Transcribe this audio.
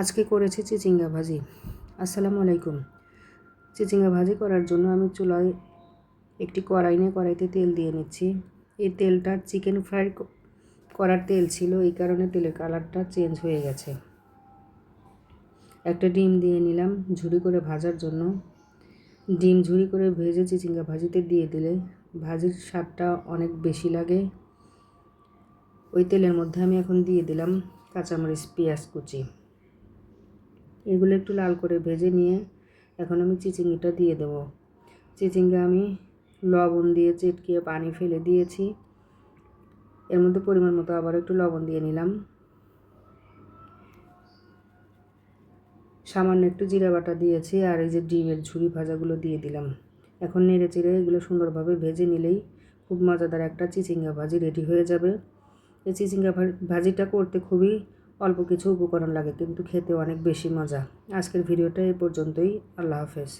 আজকে করেছি চিচিঙ্গা ভাজি। আসসালামু আলাইকুম। চিচিঙ্গা ভাজি করার জন্য আমি চুলায় একটি কড়াই নিয়ে কড়াইতে তেল দিয়ে নিচ্ছি। এই তেলটা চিকেন ফ্রাই করার তেল ছিল, এই কারণে তেলের কালারটা চেঞ্জ হয়ে গেছে। একটা ডিম দিয়ে নিলাম ঝুরি করে ভাজার জন্য। ডিম ঝুরি করে ভেজে চিচিঙ্গা ভাজিতে দিয়ে দিলে ভাজির স্বাদটা অনেক বেশি লাগে। ওই তেলের মধ্যে আমি এখন দিয়ে দিলাম কাঁচামরিচ, পেঁয়াজ কুচি। এগুলো একটু লাল করে ভেজে নিয়ে এখন আমি চিচিঙ্গাটা দিয়ে দেব। চিচিঙ্গা আমি লবণ দিয়ে চিটকিয়ে পানি ফেলে দিয়েছি। এর মধ্যে পরিমাণ মতো আবার একটু লবণ দিয়ে নিলাম। সামান্য একটু জিরা বাটা দিয়েছি, আর এই যে ডিমের ঝুরি ভাজাগুলো দিয়ে দিলাম। এখন নেড়ে চেড়ে এগুলো সুন্দরভাবে ভেজে নিলেই খুব মজাদার একটা চিচিঙ্গা ভাজি রেডি হয়ে যাবে। এই চিচিঙ্গা ভাজিটা করতে খুবই অল্প কিছু উপকরণ লাগে, কিন্তু খেতে অনেক বেশি মজা। আজকের ভিডিওটা এই পর্যন্তই। আল্লাহ হাফেজ।